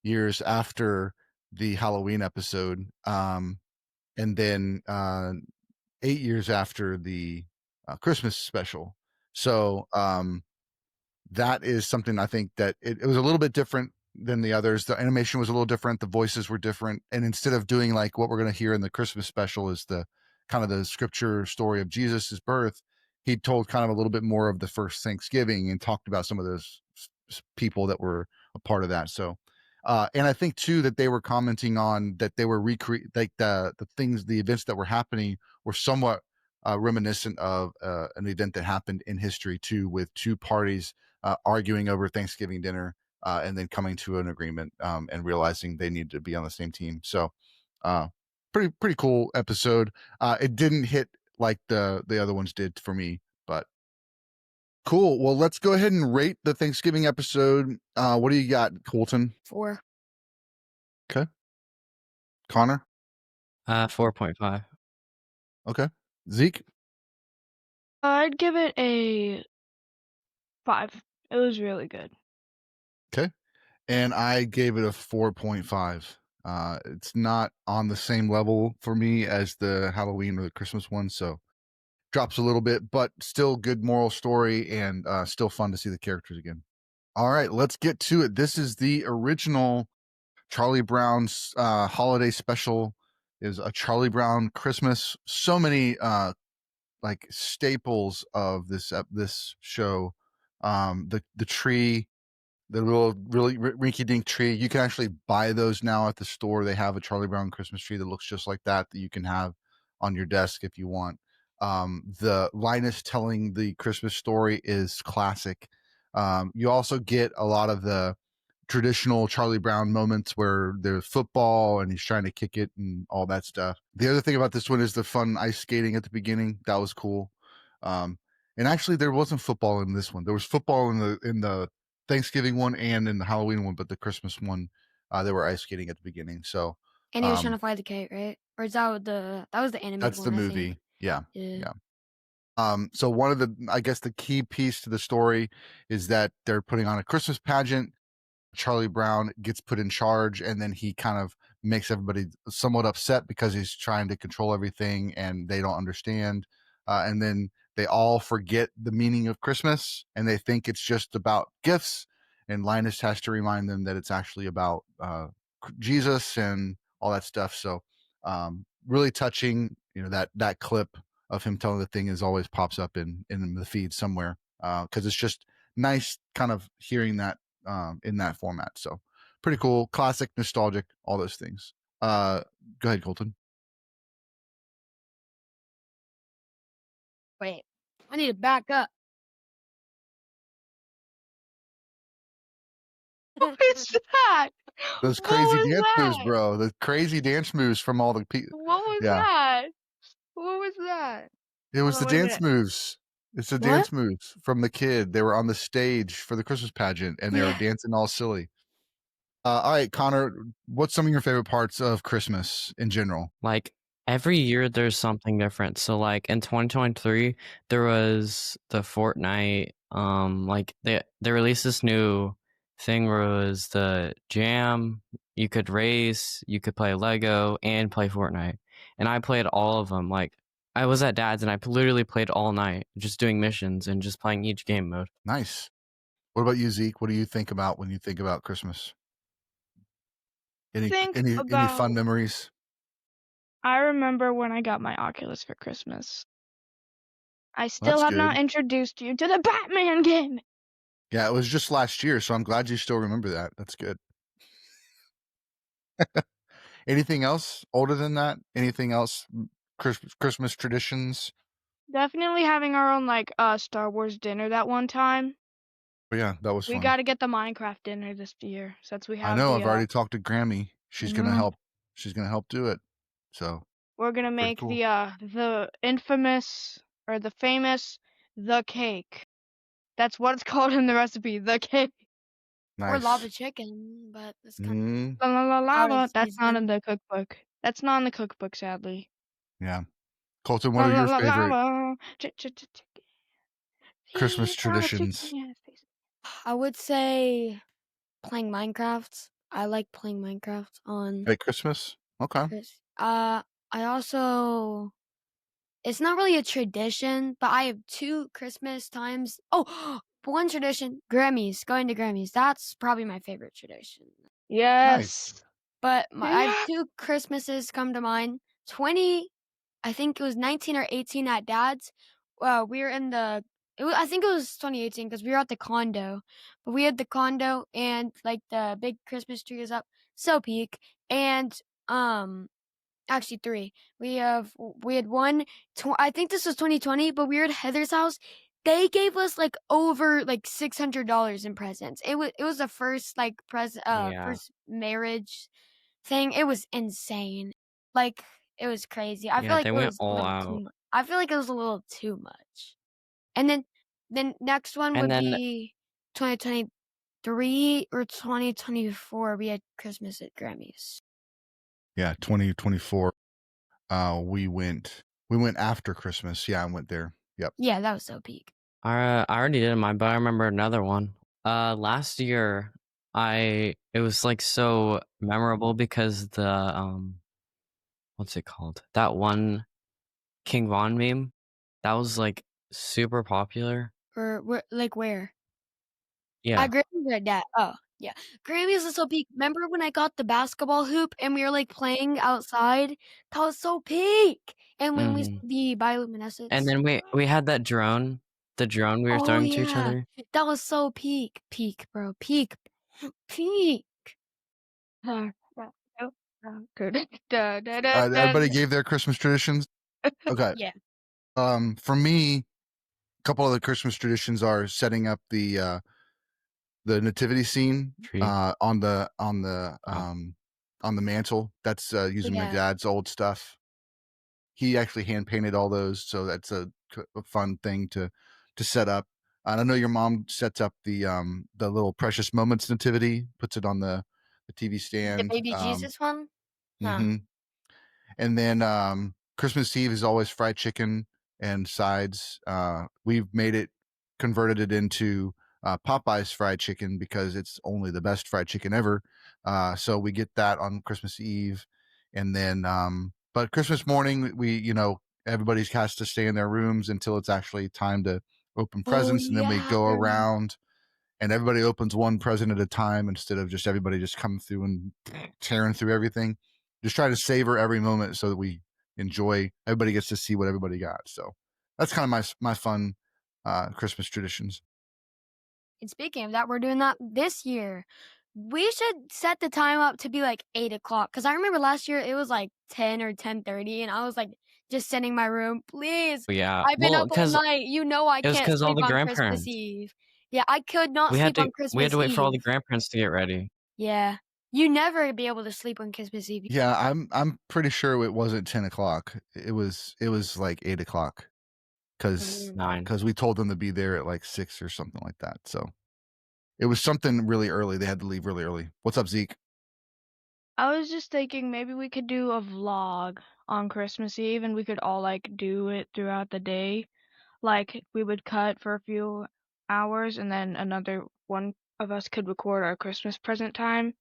years after the Halloween episode, and then 8 years after the Christmas special. So that is something I think that it was a little bit different than the others. The animation was a little different. The voices were different. And instead of doing like what we're going to hear in the Christmas special is the kind of the scripture story of Jesus's birth, he told kind of a little bit more of the first Thanksgiving and talked about some of those people that were a part of that. So And I think too that they were commenting on that they were like the things, the events that were happening were somewhat reminiscent of an event that happened in history too, with two parties arguing over Thanksgiving dinner and then coming to an agreement and realizing they needed to be on the same team. So pretty cool episode. It didn't hit like the other ones did for me, but cool. Well, let's go ahead and rate the Thanksgiving episode. What do you got, Colton? 4. Okay. Connor? 4.5. Okay. Zeke? I'd give it a 5. It was really good. Okay. And I gave it a 4.5. It's not on the same level for me as the Halloween or the Christmas one, so drops a little bit, but still good moral story and still fun to see the characters again. All right, let's get to it. This is the original Charlie Brown's holiday special. Is a Charlie Brown Christmas. So many like staples of this show. The tree, the little really rinky-dink tree. You can actually buy those now at the store. They have a Charlie Brown Christmas tree that looks just like that you can have on your desk if you want. The Linus telling the Christmas story is classic. You also get a lot of the traditional Charlie Brown moments where there's football and he's trying to kick it and all that stuff. The other thing about this one is the fun ice skating at the beginning. That was cool. And actually there wasn't football in this one. There was football in the Thanksgiving one and in the Halloween one, but the Christmas one, they were ice skating at the beginning. So And he was trying to fly the kite, right? Or is that that was the animated that's one? the I movie. think. Yeah. So one of the, I guess the key piece to the story is that they're putting on a Christmas pageant. Charlie Brown gets put in charge, and then he kind of makes everybody somewhat upset because he's trying to control everything and they don't understand. And then they all forget the meaning of Christmas and they think it's just about gifts. And Linus has to remind them that it's actually about Jesus and all that stuff. So really touching, that clip of him telling the thing is always pops up in the feed somewhere because it's just nice kind of hearing that in that format. So pretty cool, classic, nostalgic, all those things. Go ahead, Colton. Wait, I need to back up. What is that? Those What crazy was dance moves, that? bro. The crazy dance moves from all the people. What was Yeah, that? What was that? it was Hold the on, wait a dance minute. moves. It's the What? dance moves from the kid. They were on the stage for the Christmas pageant and they were Yeah. dancing all silly. All right, Connor, what's some of your favorite parts of Christmas in general? Like every year there's something different. So like in 2023 there was the Fortnite like they released this new thing where it was the jam, you could race, you could play Lego and play Fortnite. And I played all of them. Like I was at Dad's and I literally played all night just doing missions and just playing each game mode. Nice. What about you, Zeke? What do you think about when you think about Christmas? Think Any fun about. memories? I remember when I got my Oculus for Christmas. I Well, still that's have not good. introduced you to the Batman game. Yeah, it was just last year, so I'm glad you still remember that. That's good. Anything else older than that? Anything else? Christmas traditions? Definitely having our own like Star Wars dinner that one time. But yeah, that was We fun. got to get the Minecraft dinner this year since we I have know. the. I've already talked to Grammy. She's gonna Mhm. help. She's gonna help do it. So We're gonna pretty make cool. the infamous or the famous the cake. That's what it's called in the recipe, the cake. Or lava Nice. chicken, but it's kind Mm, La la la out lava. of That's not in season. the cookbook. That's not in the cookbook, sadly. yeah. Colton, what La are la your la favorite lava. Christmas Lava traditions? chicken. Yes, please. I would say playing Minecraft. I like playing Minecraft on At Christmas? Okay. Chris. I also, it's not really a tradition, but I have 2 Christmas times. Oh, one tradition, Grammys, going to Grammys. That's probably my favorite tradition. Yes. Nice. But I have Yeah. 2 Christmases come to mind. I think it was 19 or 18 at Dad's. We were in it I think it was 2018 because we were at the condo, but we had the condo and like the big Christmas tree is up, so peak, and actually 3. We had one. I think this was 2020, but we were at Heather's house. They gave us like over like $600 in presents. It was the first like Yeah. first marriage thing. It was insane. Like it was crazy. I feel Yeah, like they it went was a all little too out. much. I feel like it was a little too much. And then next one And would then be 2023 or 2024. We had Christmas at Grammys. Yeah, 2024. We went after Christmas. Yeah, I went there. Yep. Yeah, that was so peak. I already did mine, but I remember another one. Last year it was like so memorable because the what's it called? That one King Von meme, that was like super popular. Or where? Yeah. At Grammys or at that? Oh, yeah. Grammys is so peak. Remember when I got the basketball hoop and we were like playing outside? That was so peak. And when we saw Mhm. the bioluminescence. And then we had that drone, the drone we were Oh throwing to each yeah, other. that was so peak, bro, peak. Everybody gave their Christmas traditions. Okay. Yeah. For me, a couple of the Christmas traditions are setting up the nativity scene Tree. on the mantle. That's using my Yeah. dad's old stuff. He actually hand painted all those, so that's a fun thing to set up. And I know your mom sets up the little Precious Moments nativity, puts it on the TV The stand. baby Jesus one? Huh. Mhm. And then Christmas Eve is always fried chicken and sides. We've converted it into Popeye's fried chicken because it's only the best fried chicken ever. So we get that on Christmas Eve, and then but Christmas morning everybody has to stay in their rooms until it's actually time to open Oh presents, and then we yeah, go I remember. around and everybody opens one present at a time instead of just everybody just coming through and tearing through everything. Just try to savor every moment so that we enjoy. Everybody gets to see what everybody got. So that's kind of my fun Christmas traditions. And speaking of that, we're doing that this year. We should set the time up to be like 8 o'clock. Because I remember last year it was like 10 or 10:30, and I was like just sitting in my room. Please, Yeah. I've been Well, up all 'cause night. You know I it was can't 'cause all sleep the on Christmas grandparents. Eve. Yeah, I could not We had sleep on to Christmas wait for all the Eve. grandparents to get ready. Yeah, you never be able to sleep on Christmas Eve. Yeah, I'm pretty sure it wasn't 10 o'clock. It was like 8 o'clock because 9. we told them to be there at like 6 or something like that. So it was something really early. They had to leave really early. What's up, Zeke? I was just thinking maybe we could do a vlog on Christmas Eve and we could all like do it throughout the day. Like we would cut for a few hours and then another one of us could record our Christmas present time.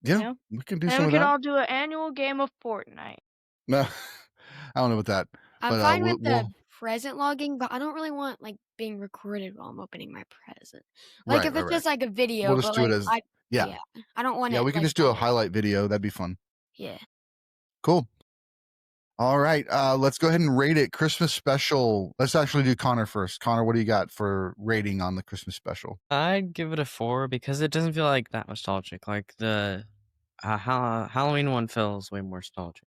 Yeah, You know? we can do And then some we of could that. all do an annual game of Fortnite. No, I don't know about that, I'm but fine with the present logging, but I don't really want like being recorded while I'm opening my present. Like if it's just like a video, We'll just but do it like as yeah, I don't want yeah. it. We can like, just do a all- highlight video. That'd be fun. Yeah. Cool. All right, let's go ahead and rate it. Christmas special. Let's actually do Connor first. Connor, what do you got for rating on the Christmas special? I'd give it a 4 because it doesn't feel like that nostalgic. Like the Halloween one feels way more nostalgic.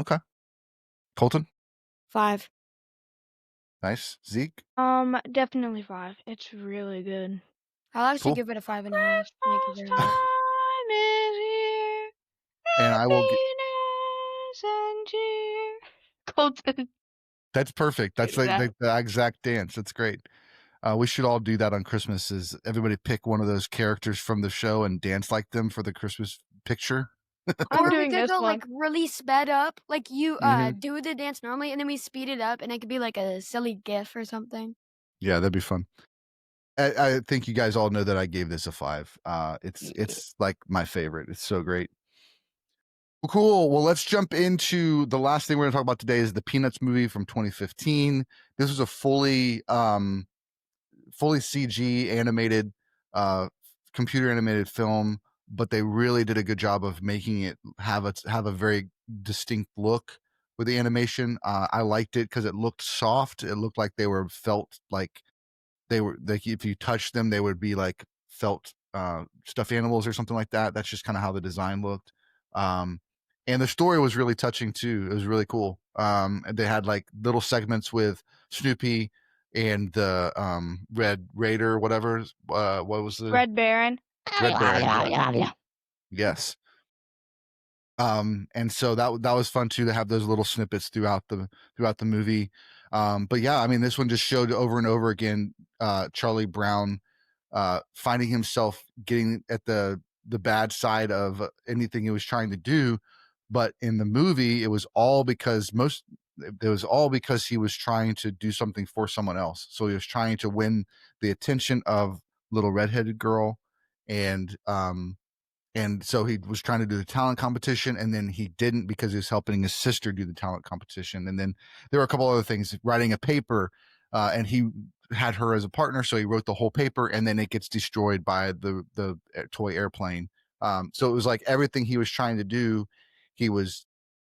Okay. Colton? 5. Nice. Zeke? Definitely 5. It's really good. I'll actually Cool. give it a 5.5. Christmas time is here. And I will Happiness and cheer. Colton. That's perfect. That's Do like that. the exact dance. That's great. We should all do that on Christmas. Is everybody pick one of those characters from the show and dance like them for the Christmas picture? I'm Or we doing could this go one. like really sped up. Like you Mhm. do the dance normally and then we speed it up and it could be like a silly gif or something. Yeah, that'd be fun. I think you guys all know that I gave this a 5. It's like my favorite. It's so great. Well, cool. Well, let's jump into the last thing we're going to talk about today is the Peanuts movie from 2015. This was a fully CG animated, computer animated film, but they really did a good job of making it have a very distinct look. with the animation. I liked it because it looked soft. It looked like they were felt like they were like if you touched them, they would be like felt stuffed animals or something like that. That's just kind of how the design looked. And the story was really touching too. It was really cool. And they had like little segments with Snoopy and the Red Raider, whatever. What was the Red Baron. Red Baron? Yes. And so that was fun too to have those little snippets throughout the movie. But yeah, I mean, this one just showed over and over again Charlie Brown finding himself getting at the bad side of anything he was trying to do. But in the movie, it was all because he was trying to do something for someone else. So he was trying to win the attention of little redheaded girl, and so he was trying to do the talent competition, and then he didn't because he was helping his sister do the talent competition. And then there were a couple other things, writing a paper, and he had her as a partner, so he wrote the whole paper, and then it gets destroyed by the toy airplane. So it was like everything he was trying to do, he was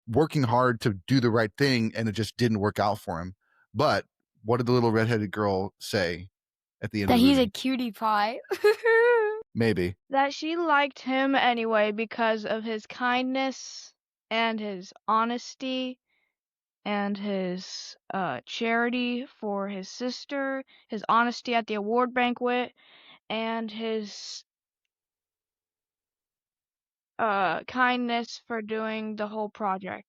working hard to do the right thing, and it just didn't work out for him. But what did the little redheaded girl say at the end That of the he's movie? a cutie pie. Maybe. That she liked him anyway because of his kindness and his honesty and his charity for his sister, his honesty at the award banquet, and his kindness for doing the whole project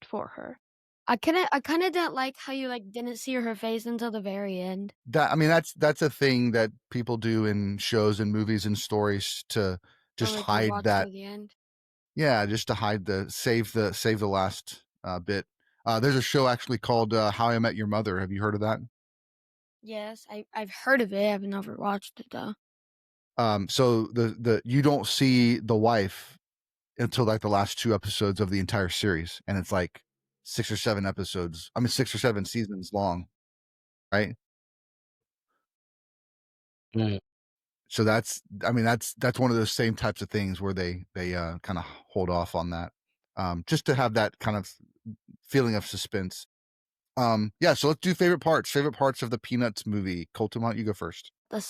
for her. I kind of didn't like how you like didn't see her face until the very end. That's a thing that people do in shows and movies and stories to just Or, like, you hide watch that. till the end. Yeah, just to hide save the last bit. There's a show actually called How I Met Your Mother. Have you heard of that? Yes, I've heard of it. I've never watched it though. So the you don't see the wife until like the last 2 episodes of the entire series, and it's like 6 or 7 episodes. I mean 6 or 7 seasons long, right? Mm. So that's one of those same types of things where they kind of hold off on that, just to have that kind of feeling of suspense. Yeah, so let's do favorite parts of the Peanuts movie. Colton, why don't you go first? The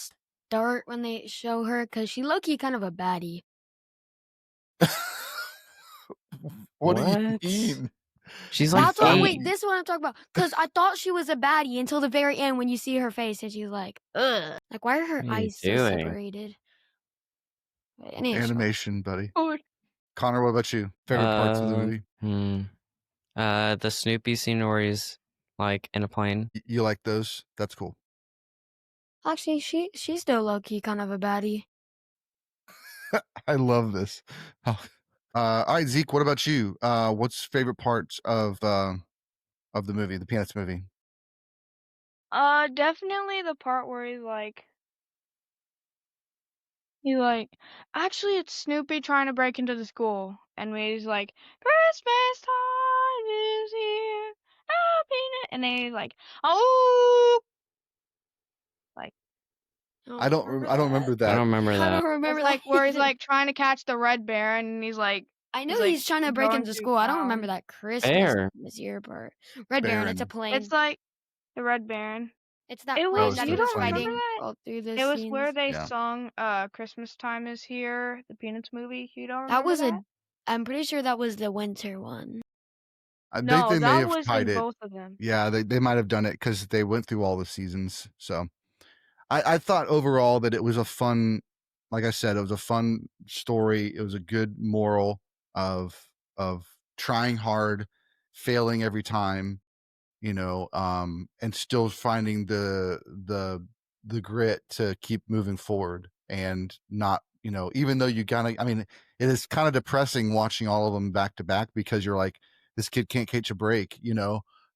start when they show her, because she low-key kind of a baddie. What do you What? mean? She's like That's what. 8. Wait, this is what I'm talking about. Because I thought she was a baddie until the very end when you see her face and she's like, ugh. Like, why are her What are you eyes so doing? separated? Wait, I need to scroll. Animation, buddy. Oh, Connor, what about you? Favorite parts of the movie? The Snoopy scene where he's like in a plane. You like those? That's cool. Actually, she's still low-key kind of a baddie. I love this. All right, Zeke, what about you? What's favorite parts of the movie, the Peanuts movie? definitely the part where he's like, actually, it's Snoopy trying to break into the school, and he's like, Christmas time is here, happiness, and then he's like, oh, like, I don't remember I that. don't remember I that. don't remember it's like that where he's either. like trying to catch the Red Baron, and he's like, I know like, he's trying to break going into through school. I don't remember town. that Christmas Bear. this year part. Red Baron, it's a Baron. plane. It's like the Red Baron. It's that It plane was, that you he was don't remember fighting that? all through the It was scenes. where they Yeah. sung Christmas Time is Here, the Peanuts movie. You don't remember That was that? I'm pretty sure that was the winter one. No, they may that have was tied in it. both of them. Yeah, they might have done it because they went through all the seasons. So I thought overall that it was a fun, like I said, it was a fun story. It was a good moral of trying hard, failing every time, and still finding the grit to keep moving forward and not, even though you gotta, I mean, it is kind of depressing watching all of them back to back because you're like, this kid can't catch a break,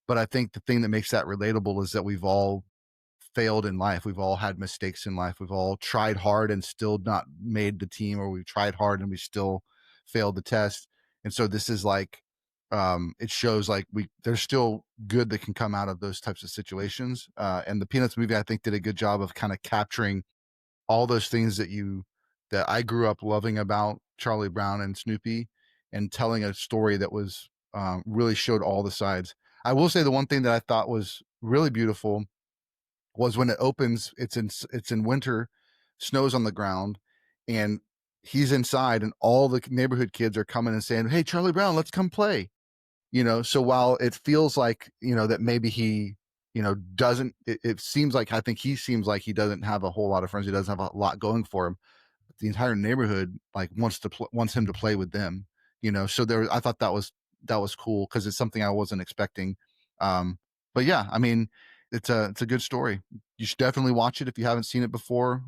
but I think the thing that makes that relatable is that we've all failed in life. We've all had mistakes in life. We've all tried hard and still not made the team, or we've tried hard and we still failed the test. And so this is like, it shows like there's still good that can come out of those types of situations. And the Peanuts movie, I think, did a good job of kind of capturing all those things that I grew up loving about Charlie Brown and Snoopy, and telling a story that was really showed all the sides. I will say the one thing that I thought was really beautiful was when it opens. It's in winter, snow's on the ground, and he's inside, and all the neighborhood kids are coming and saying, "Hey, Charlie Brown, let's come play." So while it feels like that maybe he doesn't, it seems like, I think he seems like he doesn't have a whole lot of friends. He doesn't have a lot going for him. But the entire neighborhood like wants him to play with them. So I thought that was cool because it's something I wasn't expecting. But yeah, I mean, it's a good story. You should definitely watch it if you haven't seen it before.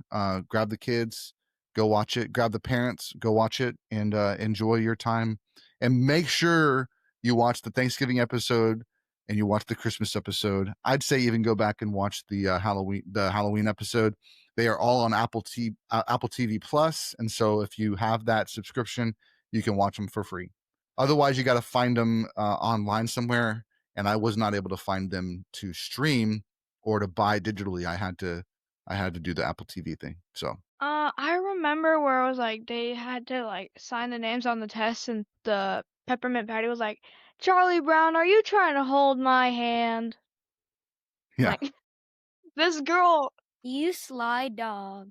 Grab the kids, go watch it. Grab the parents, go watch it, and enjoy your time. And make sure you watch the Thanksgiving episode and you watch the Christmas episode. I'd say even go back and watch the Halloween episode. They are all on Apple TV Plus, and so if you have that subscription, you can watch them for free. Otherwise, you got to find them online somewhere, and I was not able to find them to stream or to buy digitally. I had to do the Apple TV thing. So I remember where it was like they had to like sign the names on the test, and the Peppermint Patty was like, "Charlie Brown, are you trying to hold my hand?" yeah. Like, this girl, You sly dog.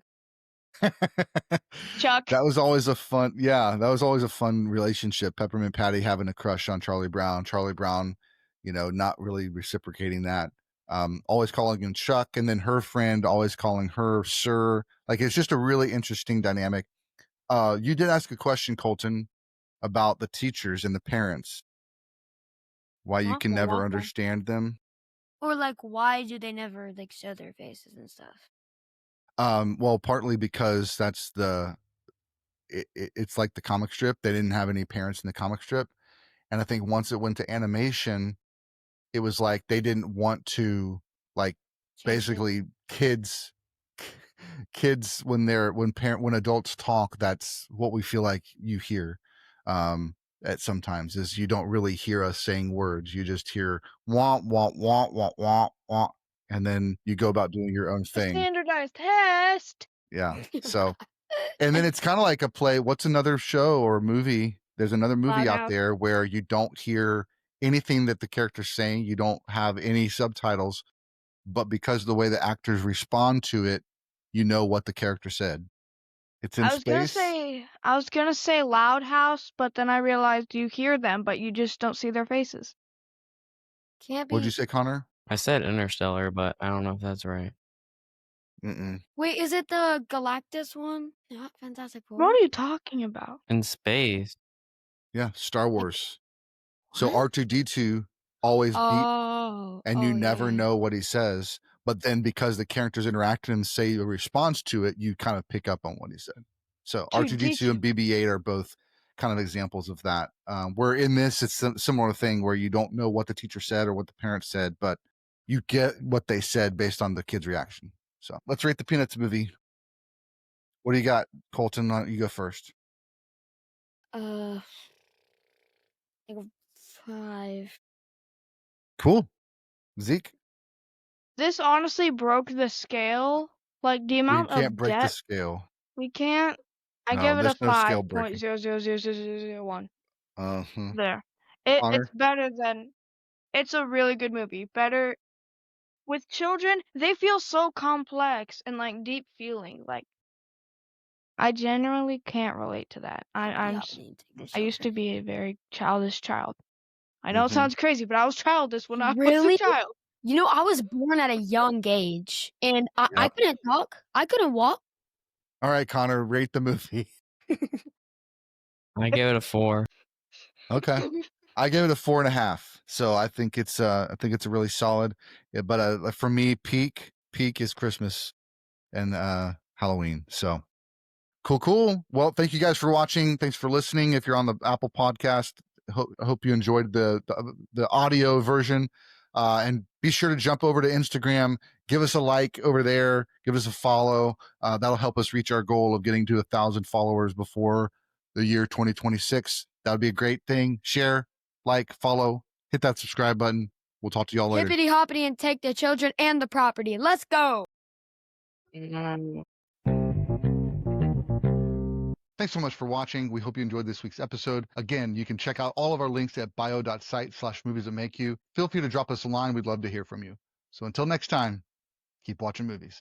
Chuck. That was always a fun relationship. Peppermint Patty having a crush on Charlie Brown. Charlie Brown, not really reciprocating that. Always calling him Chuck, and then her friend always calling her Sir. Like, it's just a really interesting dynamic. You did ask a question, Colton, about the teachers and the parents. Why you can never understand them. Or like, why do they never like show their faces and stuff? Well, partly because that's it's like the comic strip. They didn't have any parents in the comic strip. And I think once it went to animation, it was like they didn't want to, like, basically kids when adults talk, that's what we feel like you hear at sometimes, is you don't really hear us saying words. You just hear wah wah wah wah wah wah, and then you go about doing your own A thing. standardized test. Yeah. So, and then it's kind of like a play. What's another show or movie? There's another movie out Loud. there where you don't hear anything that the character's saying. You don't have any subtitles, but because of the way the actors respond to it, you know what the character said. It's in space. I was gonna say Loud House, but then I realized you hear them, but you just don't see their faces. Can't be. What'd you say, Connor? I said Interstellar, but I don't know if that's right. Wait, is it the Galactus one? Not Fantastic Four. What are you talking about? In space. Yeah, Star Wars. So What? R2D2 always beat, and you never yeah. know what he says. But then because the characters interact and say a response to it, you kind of pick up on what he said. So R2D2 and BB-8 are both kind of examples of that. Where in this, it's a similar thing where you don't know what the teacher said or what the parents said, but you get what they said based on the kid's reaction. So let's rate the Peanuts movie. What do you got, Colton? You go first. Like 5. Cool. Zeke? This honestly broke the scale. Like the We amount can't of break the depth. scale. We can't. I No, give it a there's no scale breaking. 5.0000001. There. Connor? It's better than. It's a really good movie. Better with children. They feel so complex and like deep feeling. Like I generally can't relate to that. I used to be a very childish child. I know it sounds crazy, but I was childish when I was a child. You know, I was born at a young age, and I couldn't talk. I couldn't walk. All right, Connor, rate the movie. I give it a 4. Okay. I give it a 4.5. So I think it's a really solid. Yeah, but for me, peak is Christmas and Halloween. So cool. Well, thank you guys for watching. Thanks for listening. If you're on the Apple Podcast, I hope you enjoyed the audio version. And be sure to jump over to Instagram. Give us a like over there. Give us a follow. That'll help us reach our goal of getting to 1,000 followers before the year 2026. That would be a great thing. Share, like, follow, hit that subscribe button. We'll talk to y'all later. Hippity hoppity and take the children and the property. Let's go. Thanks so much for watching. We hope you enjoyed this week's episode. Again, you can check out all of our links at bio.site/moviesthatmakeyou. Feel free to drop us a line. We'd love to hear from you. So until next time, keep watching movies.